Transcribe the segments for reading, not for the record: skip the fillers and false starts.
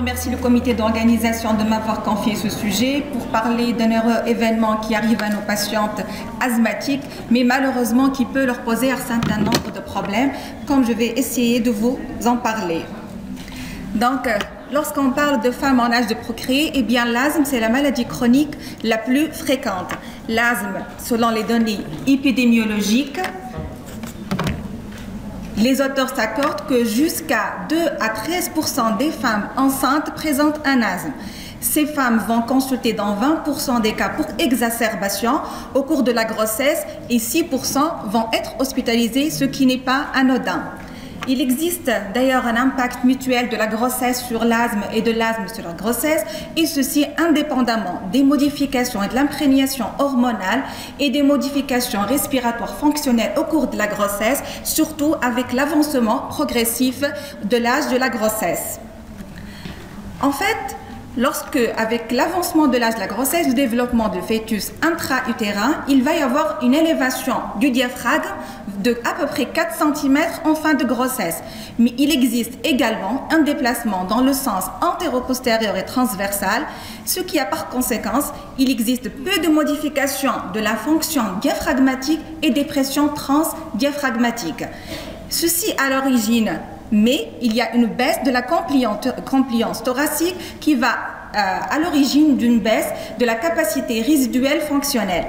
remercie le comité d'organisation de m'avoir confié ce sujet pour parler d'un heureux événement qui arrive à nos patientes asthmatiques, mais malheureusement qui peut leur poser un certain nombre de problèmes, comme je vais essayer de vous en parler. Donc, lorsqu'on parle de femmes en âge de procréer, eh bien l'asthme, c'est la maladie chronique la plus fréquente. L'asthme, selon les données épidémiologiques, les auteurs s'accordent que jusqu'à 2 à 13% des femmes enceintes présentent un asthme. Ces femmes vont consulter dans 20% des cas pour exacerbation au cours de la grossesse et 6% vont être hospitalisées, ce qui n'est pas anodin. Il existe d'ailleurs un impact mutuel de la grossesse sur l'asthme et de l'asthme sur la grossesse, et ceci indépendamment des modifications et de l'imprégnation hormonale et des modifications respiratoires fonctionnelles au cours de la grossesse, surtout avec l'avancement progressif de l'âge de la grossesse. En fait, avec l'avancement de l'âge de la grossesse, le développement du fœtus intra-utérin, il va y avoir une élévation du diaphragme de à peu près 4 cm en fin de grossesse. Mais il existe également un déplacement dans le sens antéro-postérieur et transversal, ce qui a par conséquence, il existe peu de modifications de la fonction diaphragmatique et des pressions transdiaphragmatiques. Ceci à l'origine, mais il y a une baisse de la compliance thoracique qui va à l'origine d'une baisse de la capacité résiduelle fonctionnelle.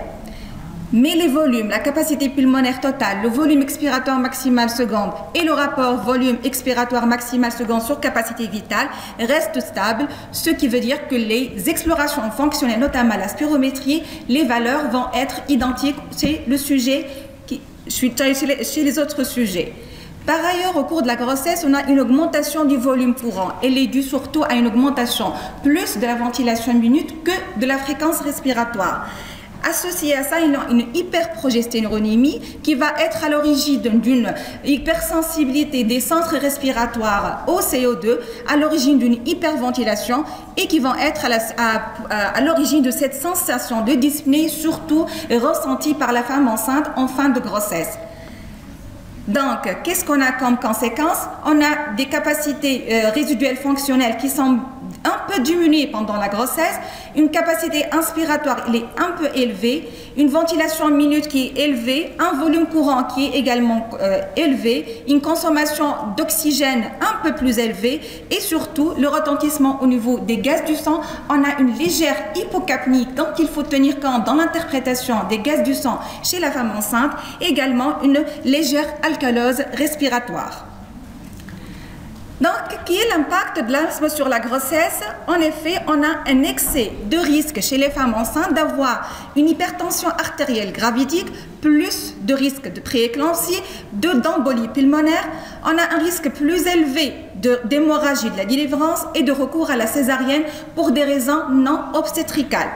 Mais les volumes, la capacité pulmonaire totale, le volume expiratoire maximal seconde et le rapport volume expiratoire maximal seconde sur capacité vitale restent stables, ce qui veut dire que les explorations fonctionnelles, notamment la spirométrie, les valeurs vont être identiques chez le sujet, chez les autres sujets. Par ailleurs, au cours de la grossesse, on a une augmentation du volume courant. Elle est due surtout à une augmentation plus de la ventilation minute que de la fréquence respiratoire. Associé à ça, une hyperprogestéronémie qui va être à l'origine d'une hypersensibilité des centres respiratoires au CO2, à l'origine d'une hyperventilation et qui vont être à l'origine de cette sensation de dyspnée, surtout ressentie par la femme enceinte en fin de grossesse. Donc, qu'est-ce qu'on a comme conséquence? On a des capacités résiduelles fonctionnelles qui sont un peu diminuées pendant la grossesse, une capacité inspiratoire elle est un peu élevée, une ventilation minute qui est élevée, un volume courant qui est également élevé, une consommation d'oxygène un peu plus élevée et surtout le retentissement au niveau des gaz du sang. On a une légère hypocapnie dont il faut tenir compte dans l'interprétation des gaz du sang chez la femme enceinte, également une légère alcalose respiratoire. Donc, qui est l'impact de l'asthme sur la grossesse? En effet, on a un excès de risque chez les femmes enceintes d'avoir une hypertension artérielle gravidique, plus de risque de prééclampsie, d'embolie pulmonaire. On a un risque plus élevé d'hémorragie de la délivrance et de recours à la césarienne pour des raisons non obstétricales.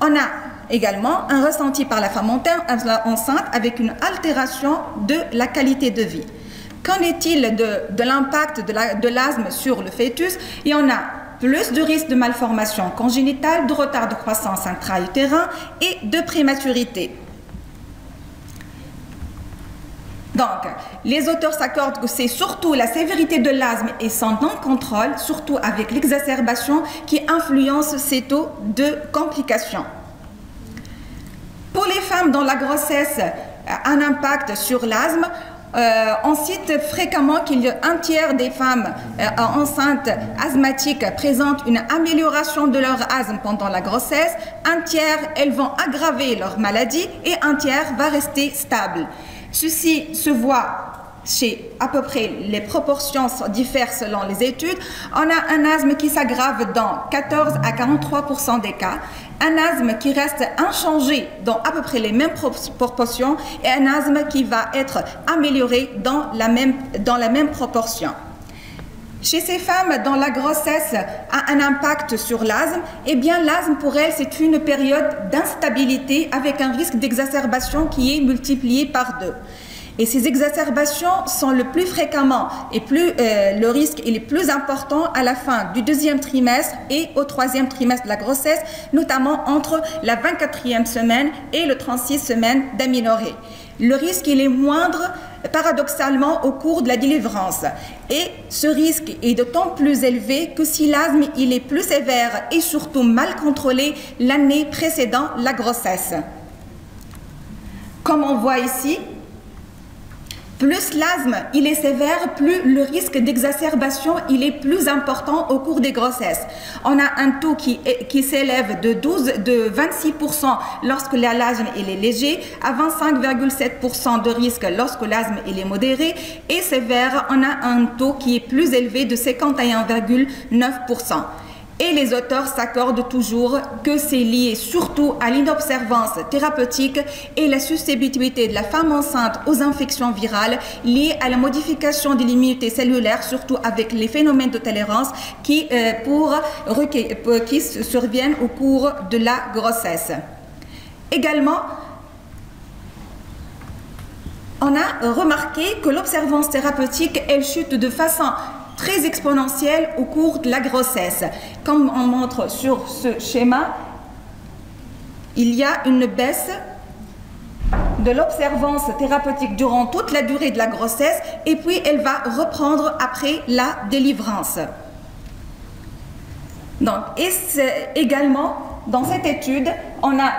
On a également un ressenti par la femme enceinte avec une altération de la qualité de vie. Qu'en est-il de l'impact de l'asthme sur le fœtus? Et on a plus de risques de malformation congénitale, de retard de croissance intra-utérin et de prématurité. Donc, les auteurs s'accordent que c'est surtout la sévérité de l'asthme et son non-contrôle, surtout avec l'exacerbation, qui influence ces taux de complications. Pour les femmes dont la grossesse a un impact sur l'asthme, on cite fréquemment qu'il y a un tiers des femmes enceintes asthmatiques présentent une amélioration de leur asthme pendant la grossesse, un tiers elles vont aggraver leur maladie et un tiers va rester stable. Ceci se voit chez à peu près, les proportions diffèrent selon les études. On a un asthme qui s'aggrave dans 14 à 43% des cas, un asthme qui reste inchangé dans à peu près les mêmes proportions et un asthme qui va être amélioré dans la même proportion. Chez ces femmes dont la grossesse a un impact sur l'asthme, eh bien l'asthme pour elles c'est une période d'instabilité avec un risque d'exacerbation qui est multiplié par 2. Et ces exacerbations sont le plus fréquemment et le risque est le plus important à la fin du 2e trimestre et au 3e trimestre de la grossesse, notamment entre la 24e semaine et le 36e semaine d'aménorrhée. Le risque il est moindre paradoxalement au cours de la délivrance. Et ce risque est d'autant plus élevé que si l'asthme il est plus sévère et surtout mal contrôlé l'année précédant la grossesse. Comme on voit ici, plus l'asthme il est sévère, plus le risque d'exacerbation il est plus important au cours des grossesses. On a un taux qui s'élève de 26% lorsque l'asthme il est léger, à 25,7% de risque lorsque l'asthme il est modéré, et sévère, on a un taux qui est plus élevé de 51,9%. Et les auteurs s'accordent toujours que c'est lié surtout à l'inobservance thérapeutique et la susceptibilité de la femme enceinte aux infections virales liées à la modification de l'immunité cellulaire, surtout avec les phénomènes de tolérance qui surviennent au cours de la grossesse. Également, on a remarqué que l'observance thérapeutique, elle chute de façon très exponentielle au cours de la grossesse. Comme on montre sur ce schéma, il y a une baisse de l'observance thérapeutique durant toute la durée de la grossesse et puis elle va reprendre après la délivrance. Donc, et également, dans cette étude, on a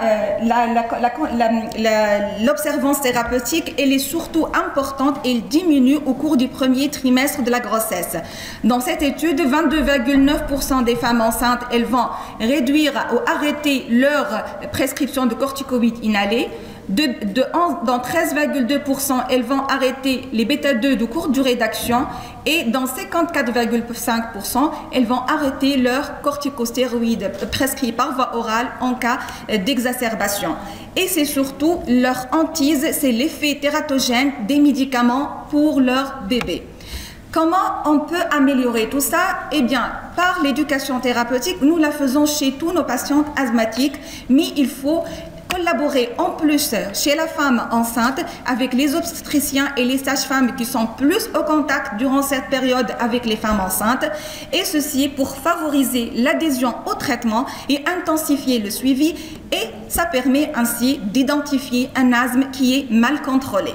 l'observance thérapeutique, elle est surtout importante et elle diminue au cours du premier trimestre de la grossesse. Dans cette étude, 22,9% des femmes enceintes, elles vont réduire ou arrêter leur prescription de corticoïdes inhalés. Dans 13,2%, elles vont arrêter les bêta-2 de courte durée d'action et dans 54,5%, elles vont arrêter leurs corticostéroïdes prescrits par voie orale en cas d'exacerbation. Et c'est surtout leur hantise, c'est l'effet tératogène des médicaments pour leur bébé. Comment on peut améliorer tout ça? Eh bien, par l'éducation thérapeutique, nous la faisons chez tous nos patientes asthmatiques, mais il faut collaborer en plus chez la femme enceinte avec les obstétriciens et les sages-femmes qui sont plus au contact durant cette période avec les femmes enceintes, et ceci pour favoriser l'adhésion au traitement et intensifier le suivi, et ça permet ainsi d'identifier un asthme qui est mal contrôlé.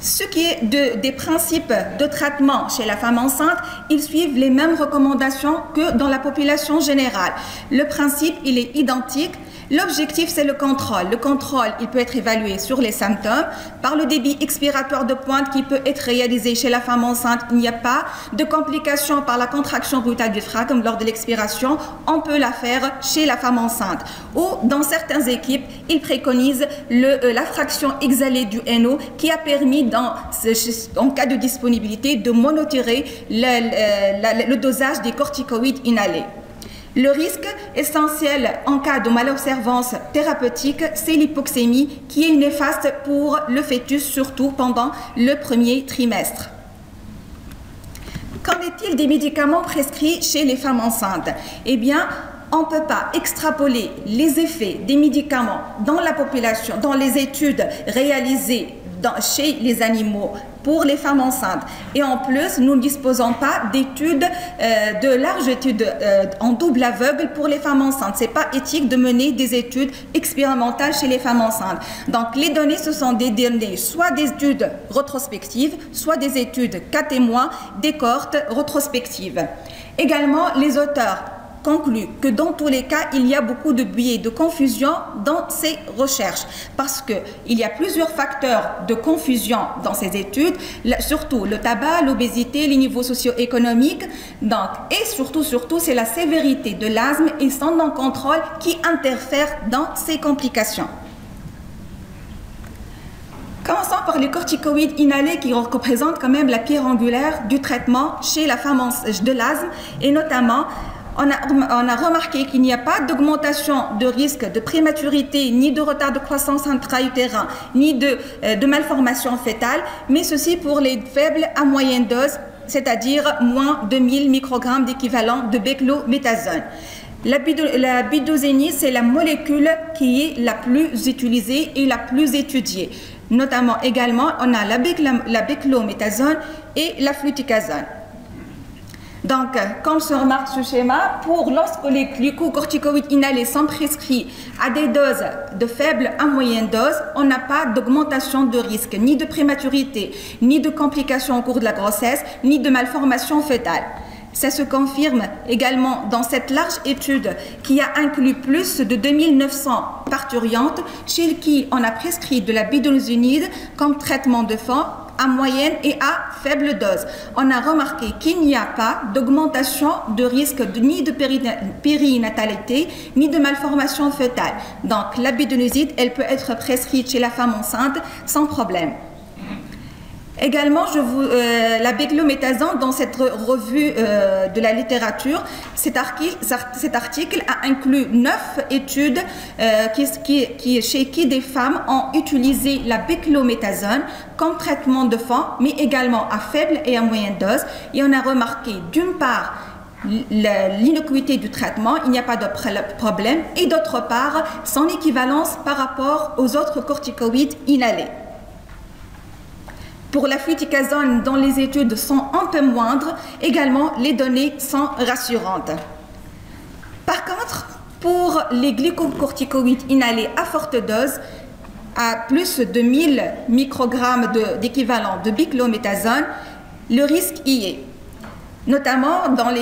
Ce qui est des principes de traitement chez la femme enceinte, ils suivent les mêmes recommandations que dans la population générale. Le principe, il est identique. L'objectif, c'est le contrôle. Le contrôle, il peut être évalué sur les symptômes, par le débit expiratoire de pointe qui peut être réalisé chez la femme enceinte. Il n'y a pas de complications par la contraction brutale du diaphragme lors de l'expiration. On peut la faire chez la femme enceinte. Ou dans certaines équipes, ils préconisent la fraction exhalée du NO qui a permis, en cas de disponibilité, de monitorer le dosage des corticoïdes inhalés. Le risque essentiel en cas de malobservance thérapeutique, c'est l'hypoxémie qui est néfaste pour le fœtus, surtout pendant le premier trimestre. Qu'en est-il des médicaments prescrits chez les femmes enceintes? Eh bien, on ne peut pas extrapoler les effets des médicaments dans la population, dans les études réalisées chez les animaux pour les femmes enceintes. Et en plus, nous ne disposons pas d'études, de larges études en double aveugle pour les femmes enceintes. Ce n'est pas éthique de mener des études expérimentales chez les femmes enceintes. Donc, les données, ce sont des données, soit des études rétrospectives, soit des études cas témoins, des cohortes rétrospectives. Également, les auteurs conclut que dans tous les cas, il y a beaucoup de biais de confusion dans ces recherches parce qu'il y a plusieurs facteurs de confusion dans ces études, surtout le tabac, l'obésité, les niveaux socio-économiques. Donc, et surtout, c'est la sévérité de l'asthme et son non-contrôle qui interfèrent dans ces complications. Commençons par les corticoïdes inhalés qui représentent quand même la pierre angulaire du traitement chez la femme de l'asthme, et notamment on a remarqué qu'il n'y a pas d'augmentation de risque de prématurité, ni de retard de croissance intra-utérin, ni de malformation fétale, mais ceci pour les faibles à moyenne dose, c'est-à-dire moins de 1000 microgrammes d'équivalent de beclométhasone. La bidozénie, c'est la molécule qui est la plus utilisée et la plus étudiée. Notamment également, on a la beclométhasone et la fluticasone. Donc, comme se remarque ce schéma, lorsque les glucocorticoïdes inhalés sont prescrits à des doses de faible à moyenne dose, on n'a pas d'augmentation de risque, ni de prématurité, ni de complications au cours de la grossesse, ni de malformation fœtale. Ça se confirme également dans cette large étude qui a inclus plus de 2900 parturientes chez qui on a prescrit de la bidonazolide comme traitement de fond à moyenne et à faible dose. On a remarqué qu'il n'y a pas d'augmentation de risque ni de périnatalité ni de malformation fœtale. Donc la bidonazolide, elle peut être prescrite chez la femme enceinte sans problème. Également, la beclométhasone, dans cette revue de la littérature, cet article a inclus 9 études chez qui des femmes ont utilisé la beclométhasone comme traitement de fond, mais également à faible et à moyenne dose. Et on a remarqué, d'une part, l'innocuité du traitement, il n'y a pas de problème, et d'autre part, son équivalence par rapport aux autres corticoïdes inhalés. Pour la fluticasone, dont les études sont un peu moindres, également les données sont rassurantes. Par contre, pour les glucocorticoïdes inhalés à forte dose, à plus de 1000 microgrammes d'équivalent de beclométhasone, le risque y est. Notamment dans une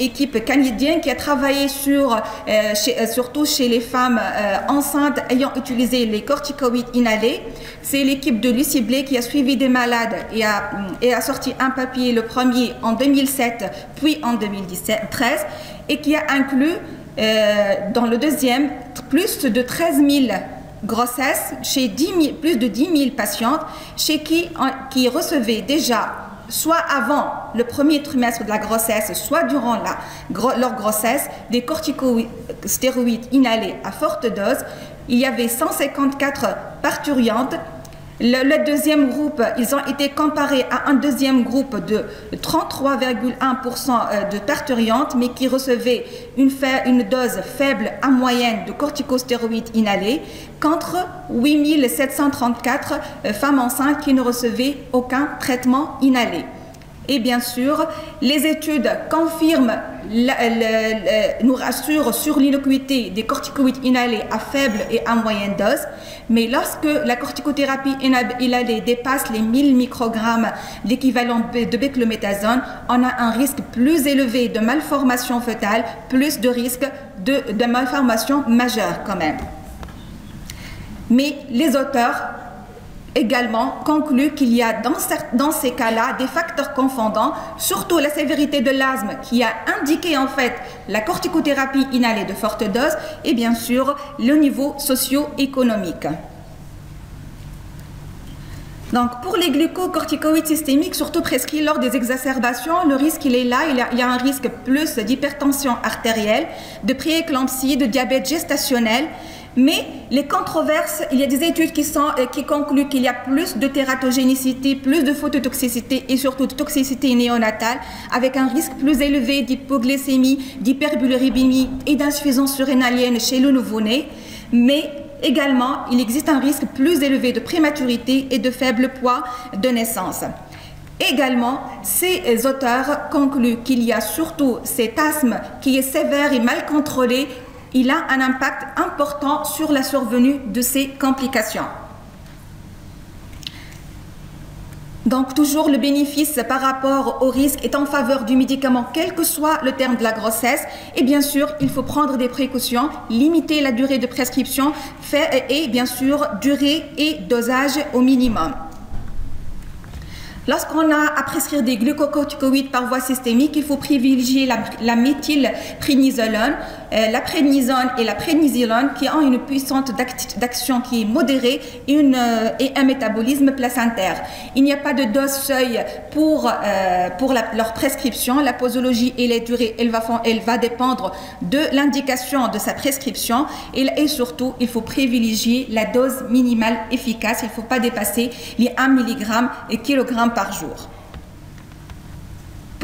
équipe canadienne qui a travaillé surtout chez les femmes enceintes ayant utilisé les corticoïdes inhalés. C'est l'équipe de Lucie Blais qui a suivi des malades et a sorti un papier, le premier en 2007 puis en 2013, et qui a inclus dans le deuxième plus de 13 000 grossesses chez plus de 10 000 patientes chez qui recevaient déjà soit avant le premier trimestre de la grossesse, soit durant leur grossesse, des corticostéroïdes inhalés à forte dose. Il y avait 154 parturientes. Le deuxième groupe, ils ont été comparés à un deuxième groupe de 33,1% de parturientes, mais qui recevaient une dose faible à moyenne de corticostéroïdes inhalés, contre 8734 femmes enceintes qui ne recevaient aucun traitement inhalé. Et bien sûr, les études confirment, nous rassurent sur l'innocuité des corticoïdes inhalés à faible et à moyenne dose, mais lorsque la corticothérapie inhalée dépasse les 1000 microgrammes d'équivalent de beclométhasone, on a un risque plus élevé de malformation fœtale, plus de risque de malformation majeure quand même. Mais les auteurs également conclut qu'il y a dans ces cas-là des facteurs confondants, surtout la sévérité de l'asthme qui a indiqué en fait la corticothérapie inhalée de forte dose et bien sûr le niveau socio-économique. Donc pour les glucocorticoïdes systémiques, surtout prescrits lors des exacerbations, le risque il est là, il y a un risque plus d'hypertension artérielle, de prééclampsie, de diabète gestationnel. Mais les controverses, il y a des études qui concluent qu'il y a plus de tératogénicité, plus de phototoxicité et surtout de toxicité néonatale, avec un risque plus élevé d'hypoglycémie, d'hyperbilirubinémie et d'insuffisance surrénalienne chez le nouveau-né. Mais également, il existe un risque plus élevé de prématurité et de faible poids de naissance. Également, ces auteurs concluent qu'il y a surtout cet asthme qui est sévère et mal contrôlé. Il a un impact important sur la survenue de ces complications. Donc, toujours le bénéfice par rapport au risque est en faveur du médicament, quel que soit le terme de la grossesse. Et bien sûr, il faut prendre des précautions, limiter la durée de prescription et bien sûr, durée et dosage au minimum. Lorsqu'on a à prescrire des glucocorticoïdes par voie systémique, il faut privilégier la méthylprénisolone, la prénisone et la prénisilone qui ont une puissance d'action qui est modérée et un métabolisme placentaire. Il n'y a pas de dose seuil pour leur prescription. La posologie et les durées, elle va dépendre de l'indication de sa prescription et surtout, il faut privilégier la dose minimale efficace. Il ne faut pas dépasser les 1 mg et kg par jour.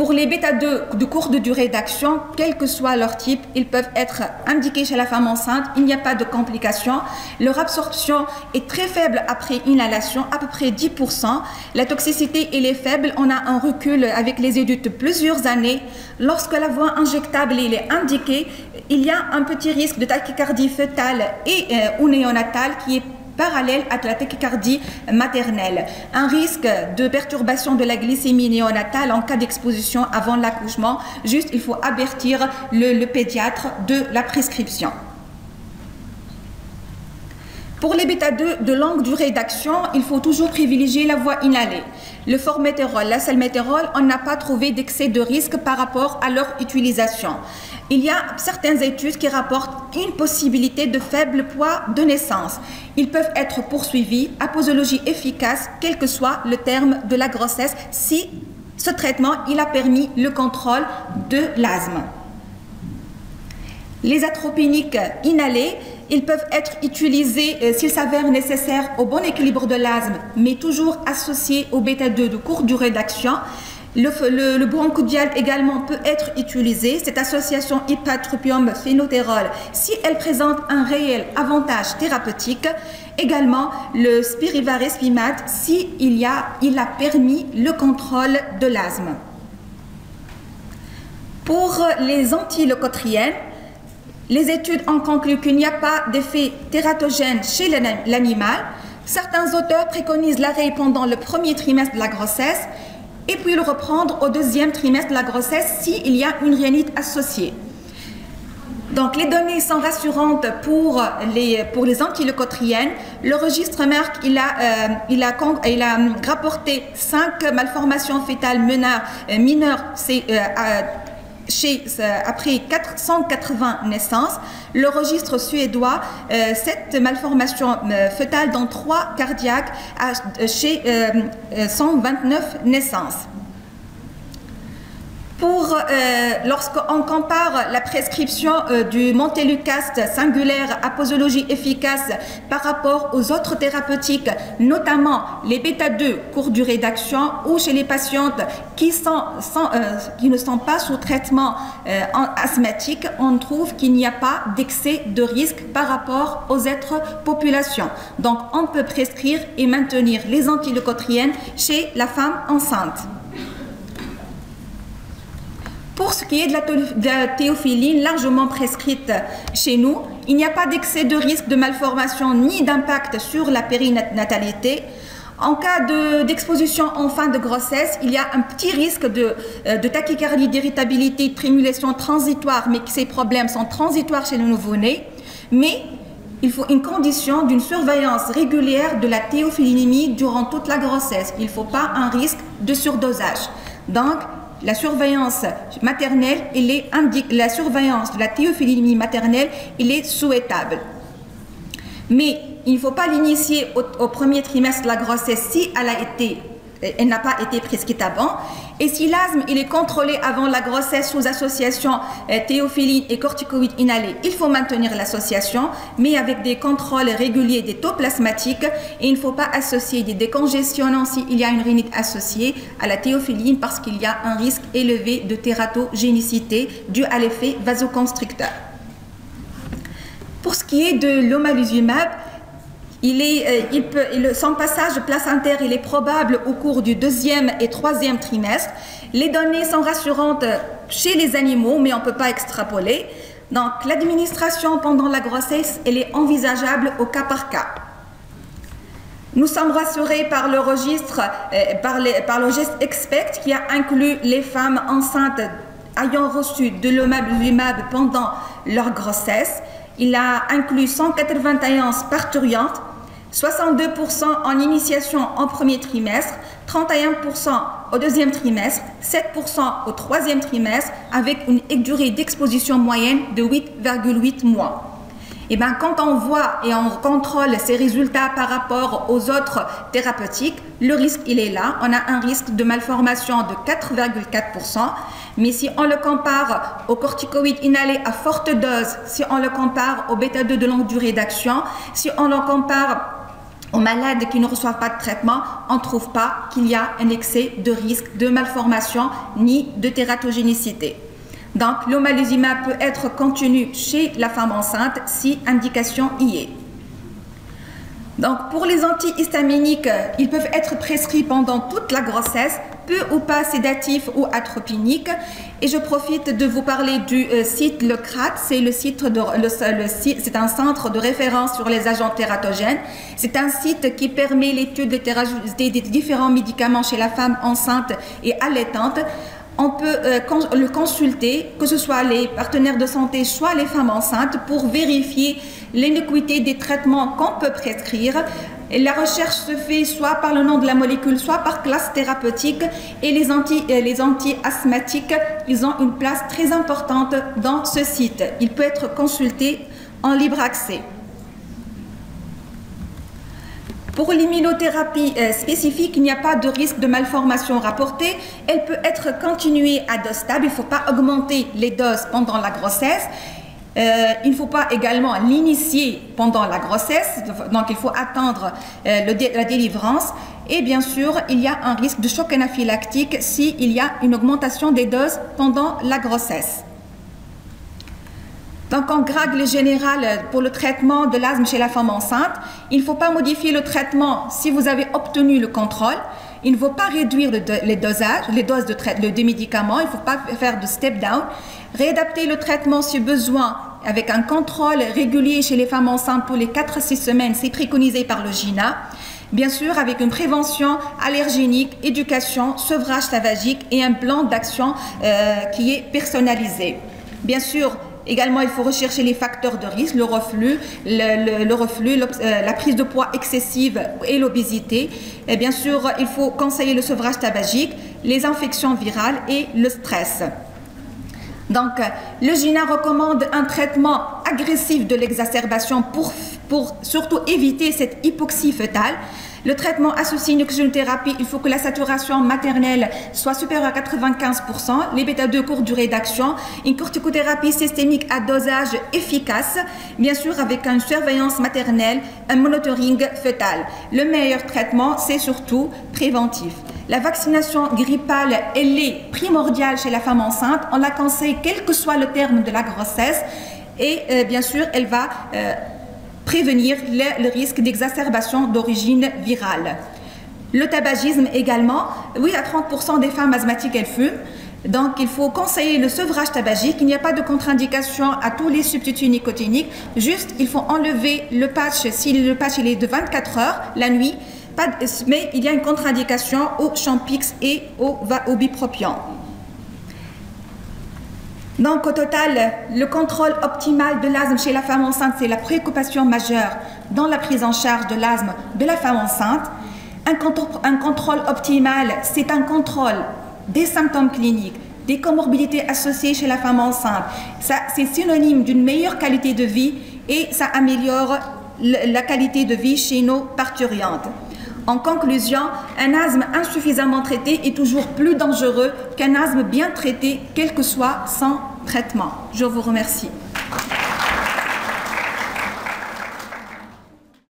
Pour les bêta-2 de courte durée d'action, quel que soit leur type, ils peuvent être indiqués chez la femme enceinte. Il n'y a pas de complications. Leur absorption est très faible après inhalation, à peu près 10%. La toxicité elle est faible. On a un recul avec les études de plusieurs années. Lorsque la voie injectable elle est indiquée, il y a un petit risque de tachycardie fœtale ou néonatale qui est parallèle à la tachycardie maternelle. Un risque de perturbation de la glycémie néonatale en cas d'exposition avant l'accouchement. Juste, il faut avertir le pédiatre de la prescription. Pour les bêta-2 de longue durée d'action, il faut toujours privilégier la voie inhalée. Le formétérol, la salmétérol, on n'a pas trouvé d'excès de risque par rapport à leur utilisation. Il y a certaines études qui rapportent une possibilité de faible poids de naissance. Ils peuvent être poursuivis à posologie efficace, quel que soit le terme de la grossesse, si ce traitement il a permis le contrôle de l'asthme. Les atropiniques inhalés, ils peuvent être utilisés s'ils s'avèrent nécessaires au bon équilibre de l'asthme, mais toujours associés au bêta-2 de courte durée d'action. Le bronchodial également peut être utilisé. Cette association ipratropium-phénotérol, si elle présente un réel avantage thérapeutique. Également, le spirivarespimat, si il a permis le contrôle de l'asthme. Pour les antileucotriènes, les études ont conclu qu'il n'y a pas d'effet tératogène chez l'animal. Certains auteurs préconisent l'arrêt pendant le premier trimestre de la grossesse et puis le reprendre au deuxième trimestre de la grossesse s'il y a une rhinite associée. Donc les données sont rassurantes pour les antileucotriènes. Le registre Merck il a rapporté 5 malformations fétales mineures après 480 naissances. Le registre suédois, 7 malformations fœtales dans 3 cardiaques chez 129 naissances. Lorsqu'on compare la prescription du montelukast singulaire à posologie efficace par rapport aux autres thérapeutiques, notamment les bêta-2 courte durée d'action ou chez les patientes qui ne sont pas sous traitement asthmatique, on trouve qu'il n'y a pas d'excès de risque par rapport aux autres populations. Donc on peut prescrire et maintenir les antileucotriènes chez la femme enceinte. Pour ce qui est de la théophiline largement prescrite chez nous, il n'y a pas d'excès de risque de malformation ni d'impact sur la périnatalité. En cas d'exposition en fin de grossesse, il y a un petit risque de tachycardie, d'irritabilité, de trémulation transitoire, mais que ces problèmes sont transitoires chez le nouveau-né. Mais il faut une condition d'une surveillance régulière de la théophilinémie durant toute la grossesse. Il ne faut pas un risque de surdosage. Donc, la surveillance maternelle, la surveillance de la théophilinémie maternelle, il est souhaitable. Mais il ne faut pas l'initier au premier trimestre de la grossesse si elle n'a pas été prescrite avant. Et si l'asthme il est contrôlé avant la grossesse sous association théophiline et corticoïdes inhalés, il faut maintenir l'association, mais avec des contrôles réguliers des taux plasmatiques. Et il ne faut pas associer des décongestionnants s'il y a une rhinite associée à la théophiline parce qu'il y a un risque élevé de tératogénicité dû à l'effet vasoconstricteur. Pour ce qui est de l'omalizumab, son passage placentaire il est probable au cours du 2e et 3e trimestre. Les données sont rassurantes chez les animaux, mais on ne peut pas extrapoler. Donc, l'administration pendant la grossesse, elle est envisageable au cas par cas. Nous sommes rassurés par le registre, par le geste expect qui a inclus les femmes enceintes ayant reçu de l'omalizumab pendant leur grossesse. Il a inclus 181 parturientes, 62% en initiation en premier trimestre, 31% au deuxième trimestre, 7% au troisième trimestre, avec une durée d'exposition moyenne de 8,8 mois. Et bien, quand on voit et on contrôle ces résultats par rapport aux autres thérapeutiques, le risque, il est là. On a un risque de malformation de 4,4%. Mais si on le compare aux corticoïdes inhalés à forte dose, si on le compare au bêta-2 de longue durée d'action, si on le compare aux malades qui ne reçoivent pas de traitement, on ne trouve pas qu'il y a un excès de risque de malformation ni de tératogénicité. Donc, l'omalizumab peut être contenu chez la femme enceinte si indication y est. Donc, pour les antihistaminiques, ils peuvent être prescrits pendant toute la grossesse, peu ou pas sédatifs ou atropiniques. Et je profite de vous parler du site Le CRAT, c'est un centre de référence sur les agents tératogènes. C'est un site qui permet l'étude des différents médicaments chez la femme enceinte et allaitante. On peut le consulter, que ce soit les partenaires de santé, soit les femmes enceintes, pour vérifier l'innocuité des traitements qu'on peut prescrire. Et la recherche se fait soit par le nom de la molécule, soit par classe thérapeutique. Et les anti-asthmatiques, ils ont une place très importante dans ce site. Il peut être consulté en libre accès. Pour l'immunothérapie spécifique, il n'y a pas de risque de malformation rapporté. Elle peut être continuée à dose stable. Il ne faut pas augmenter les doses pendant la grossesse. Il ne faut pas également l'initier pendant la grossesse. Donc, il faut attendre la délivrance. Et bien sûr, il y a un risque de choc anaphylactique s'il y a une augmentation des doses pendant la grossesse. Donc, en règle générale, pour le traitement de l'asthme chez la femme enceinte, il ne faut pas modifier le traitement si vous avez obtenu le contrôle. Il ne faut pas réduire les doses de médicaments. Il ne faut pas faire de step down. Réadapter le traitement si besoin avec un contrôle régulier chez les femmes enceintes pour les 4 à 6 semaines. C'est préconisé par le GINA. Bien sûr, avec une prévention allergénique, éducation, sevrage tabagique et un plan d'action qui est personnalisé. Bien sûr, également, il faut rechercher les facteurs de risque, le reflux, la prise de poids excessive et l'obésité. Et bien sûr, il faut conseiller le sevrage tabagique, les infections virales et le stress. Donc, le GINA recommande un traitement agressif de l'exacerbation pour surtout éviter cette hypoxie fœtale. Le traitement associé à une oxygénothérapie, il faut que la saturation maternelle soit supérieure à 95%, les bêta-2 courte durée d'action, une corticothérapie systémique à dosage efficace, bien sûr avec une surveillance maternelle, un monitoring fœtal. Le meilleur traitement, c'est surtout préventif. La vaccination grippale, elle est primordiale chez la femme enceinte. On la conseille quel que soit le terme de la grossesse et bien sûr, elle va prévenir le risque d'exacerbation d'origine virale. Le tabagisme également, oui, à 30% des femmes asthmatiques, elles fument. Donc, il faut conseiller le sevrage tabagique. Il n'y a pas de contre-indication à tous les substituts nicotiniques. Juste, il faut enlever le patch si le patch il est de 24 heures la nuit. Mais il y a une contre-indication au Champix et au Bupropion. Donc, au total, le contrôle optimal de l'asthme chez la femme enceinte, c'est la préoccupation majeure dans la prise en charge de l'asthme de la femme enceinte. Un contrôle optimal, c'est un contrôle des symptômes cliniques, des comorbidités associées chez la femme enceinte. C'est synonyme d'une meilleure qualité de vie et ça améliore la qualité de vie chez nos parturientes. En conclusion, un asthme insuffisamment traité est toujours plus dangereux qu'un asthme bien traité, quel que soit son traitement. Je vous remercie.